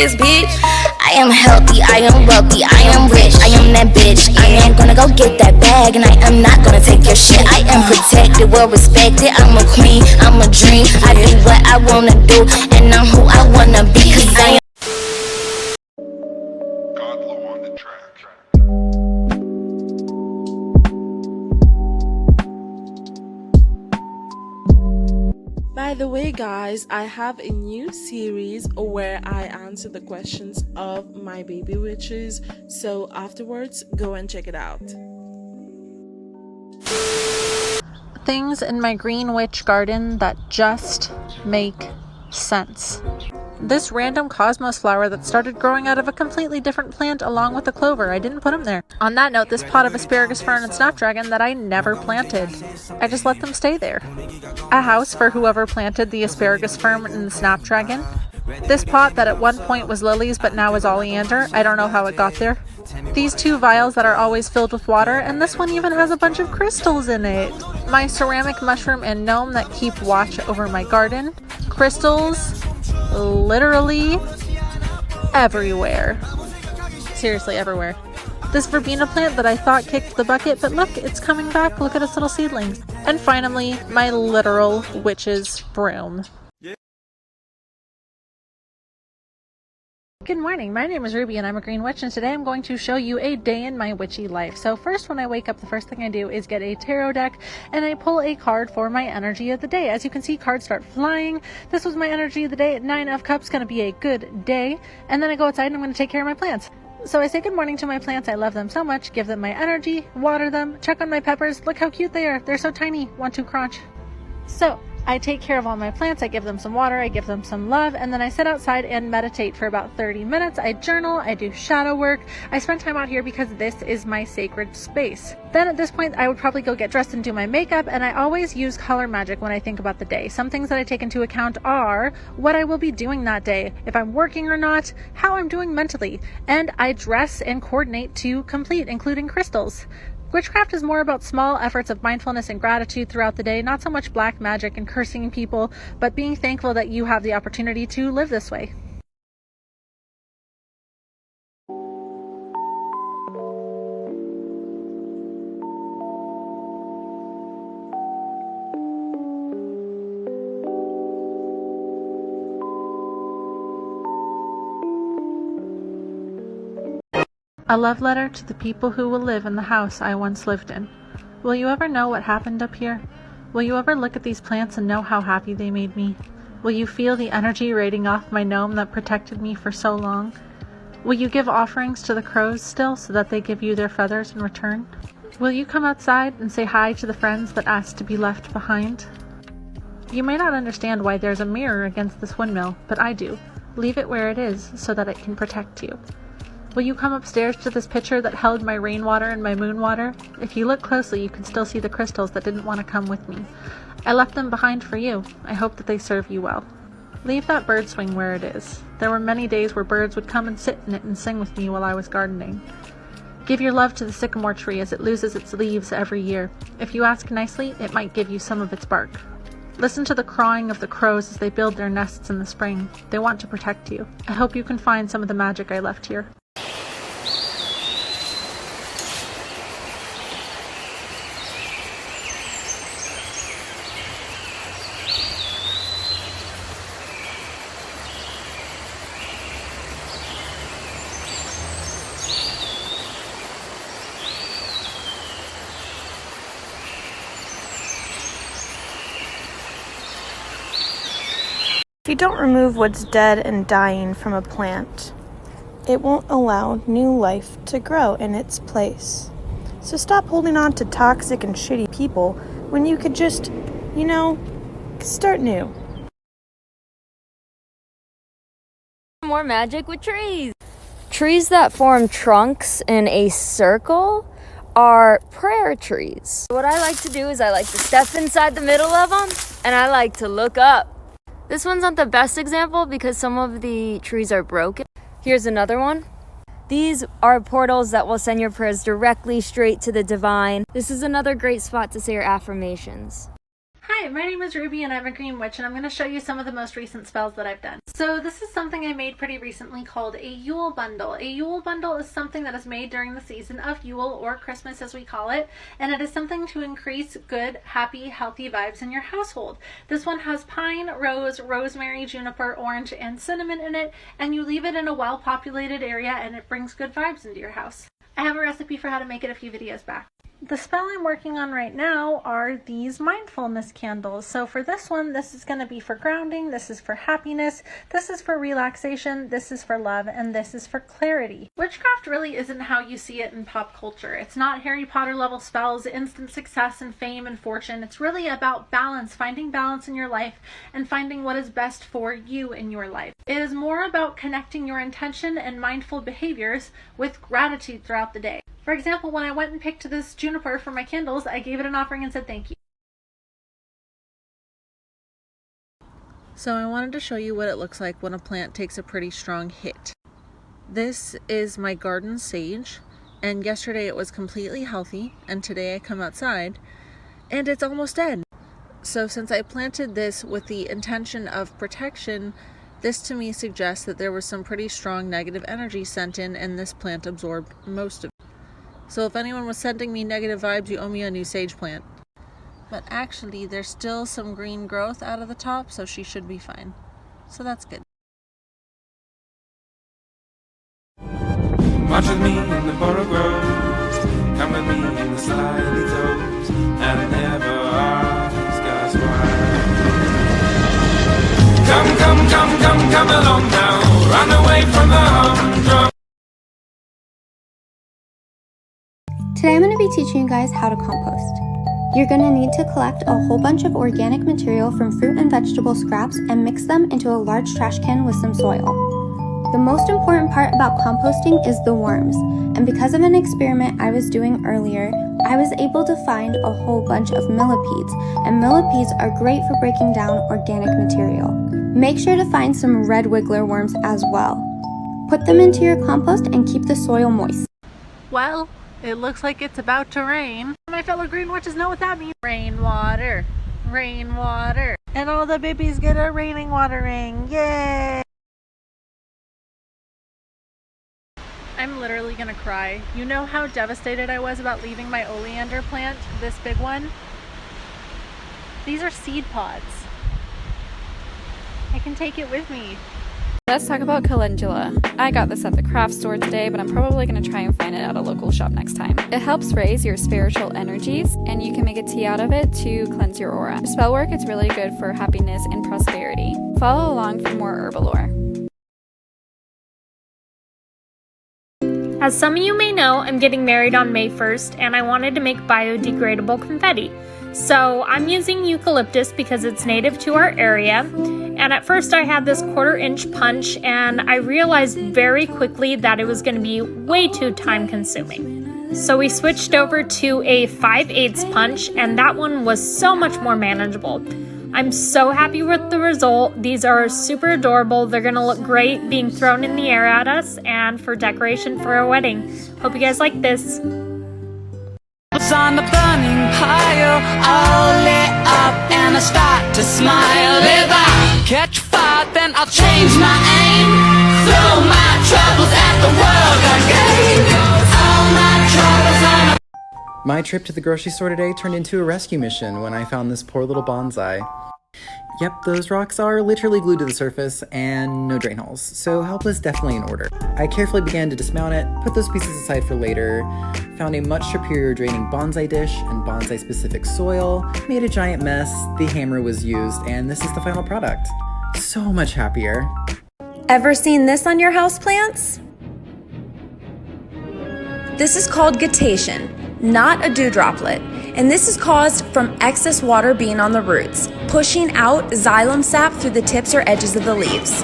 this, bitch. I am healthy, I am wealthy, I am rich, I am that bitch. I am gonna go get that bag, and I am not gonna take your shit. I am protected, well respected, I'm a queen, I'm a dream. I do what I wanna do, and I'm who I wanna be, cause I am Godlow on the track. By the way, guys, I have a new series where I answer the questions of my baby witches, so afterwards go and check it out. Things in my green witch garden that just make sense. This random cosmos flower that started growing out of a completely different plant along with the clover. I didn't put them there. On that note, this pot of asparagus fern and snapdragon that I never planted. I just let them stay there. A house for whoever planted the asparagus fern and the snapdragon. This pot that at one point was lilies but now is oleander. I don't know how it got there. These two vials that are always filled with water, and this one even has a bunch of crystals in it. My ceramic mushroom and gnome that keep watch over my garden. Crystals literally everywhere. Seriously, everywhere. This verbena plant that I thought kicked the bucket, but look, it's coming back. Look at its little seedlings. And finally, my literal witch's broom. Good morning, my name is Ruby and I'm a green witch, and today I'm going to show you a day in my witchy life. So first, when I wake up, the first thing I do is get a tarot deck and I pull a card for my energy of the day. As you can see, cards start flying. This was my energy of the day. 9 of Cups, gonna be a good day. And then I go outside and I'm gonna take care of my plants. So I say good morning to my plants. I love them so much. Give them my energy, water them, check on my peppers. Look how cute they are. They're so tiny. Want to crunch. So I take care of all my plants, I give them some water, I give them some love, and then I sit outside and meditate for about 30 minutes. I journal, I do shadow work. I spend time out here because this is my sacred space. Then at this point, I would probably go get dressed and do my makeup, and I always use color magic when I think about the day. Some things that I take into account are what I will be doing that day, if I'm working or not, how I'm doing mentally, and I dress and coordinate to complete, including crystals. Witchcraft is more about small efforts of mindfulness and gratitude throughout the day, not so much black magic and cursing people, but being thankful that you have the opportunity to live this way. A love letter to the people who will live in the house I once lived in. Will you ever know what happened up here? Will you ever look at these plants and know how happy they made me? Will you feel the energy radiating off my gnome that protected me for so long? Will you give offerings to the crows still so that they give you their feathers in return? Will you come outside and say hi to the friends that asked to be left behind? You may not understand why there's a mirror against this windmill, but I do. Leave it where it is so that it can protect you. Will you come upstairs to this pitcher that held my rainwater and my moon water? If you look closely, you can still see the crystals that didn't want to come with me. I left them behind for you. I hope that they serve you well. Leave that bird swing where it is. There were many days where birds would come and sit in it and sing with me while I was gardening. Give your love to the sycamore tree as it loses its leaves every year. If you ask nicely, it might give you some of its bark. Listen to the cawing of the crows as they build their nests in the spring. They want to protect you. I hope you can find some of the magic I left here. If you don't remove what's dead and dying from a plant, it won't allow new life to grow in its place. So stop holding on to toxic and shitty people when you could just, start new. More magic with trees. Trees that form trunks in a circle are prayer trees. What I like to do is I like to step inside the middle of them and I like to look up. This one's not the best example because some of the trees are broken. Here's another one. These are portals that will send your prayers directly straight to the divine. This is another great spot to say your affirmations. Hi Hi, my name is Ruby and I'm a Green Witch, and I'm going to show you some of the most recent spells that I've done. So this is something I made pretty recently called a Yule Bundle. A Yule Bundle is something that is made during the season of Yule, or Christmas as we call it, and it is something to increase good, happy, healthy vibes in your household. This one has pine, rose, rosemary, juniper, orange, and cinnamon in it, and you leave it in a well-populated area and it brings good vibes into your house. I have a recipe for how to make it a few videos back. The spell I'm working on right now are these mindfulness candles. So for this one, this is going to be for grounding, this is for happiness, this is for relaxation, this is for love, and this is for clarity. Witchcraft really isn't how you see it in pop culture. It's not Harry Potter level spells, instant success and fame and fortune. It's really about balance, finding balance in your life and finding what is best for you in your life. It is more about connecting your intention and mindful behaviors with gratitude throughout the day. For example, when I went and picked this juniper for my candles, I gave it an offering and said thank you. So I wanted to show you what it looks like when a plant takes a pretty strong hit. This is my garden sage, and yesterday it was completely healthy, and today I come outside and it's almost dead. So since I planted this with the intention of protection, this to me suggests that there was some pretty strong negative energy sent in, and this plant absorbed most of it. So if anyone was sending me negative vibes, you owe me a new sage plant. But actually, there's still some green growth out of the top, so she should be fine. So that's good. March with me in the borough groves, come with me in the slimy toes, and never ask us why. Come along now, run away from the humdrum. Today I'm going to be teaching you guys how to compost. You're going to need to collect a whole bunch of organic material from fruit and vegetable scraps and mix them into a large trash can with some soil. The most important part about composting is the worms, and because of an experiment I was doing earlier, I was able to find a whole bunch of millipedes, and millipedes are great for breaking down organic material. Make sure to find some red wiggler worms as well. Put them into your compost and keep the soil moist. Well, it looks like it's about to rain. My fellow green witches know what that means. Rainwater, rainwater. And all the babies get a raining water ring. Yay! I'm literally gonna cry. You know how devastated I was about leaving my oleander plant, this big one? These are seed pods. I can take it with me. Let's talk about calendula. I got this at the craft store today, but I'm probably going to try and find it at a local shop next time. It helps raise your spiritual energies, and you can make a tea out of it to cleanse your aura. For spell work, it's really good for happiness and prosperity. Follow along for more herbal lore. As some of you may know, I'm getting married on May 1st, and I wanted to make biodegradable confetti. So I'm using eucalyptus because it's native to our area. And at first I had this 1/4 inch punch, and I realized very quickly that it was going to be way too time consuming. So we switched over to a 5/8 punch, and that one was so much more manageable. I'm so happy with the result. These are super adorable. They're going to look great being thrown in the air at us and for decoration for our wedding. Hope you guys like this. On the burning pile, all lit up, and I start to smile. If I catch fire, then I'll change my aim. Throw my troubles at the world again. All my troubles on. My trip to the grocery store today turned into a rescue mission when I found this poor little bonsai. Yep, those rocks are literally glued to the surface and no drain holes, so help is definitely in order. I carefully began to dismount it, put those pieces aside for later, found a much superior draining bonsai dish and bonsai specific soil, made a giant mess, the hammer was used, and this is the final product. So much happier. Ever seen this on your houseplants? This is called guttation, not a dew droplet, and this is caused from excess water being on the roots, pushing out xylem sap through the tips or edges of the leaves.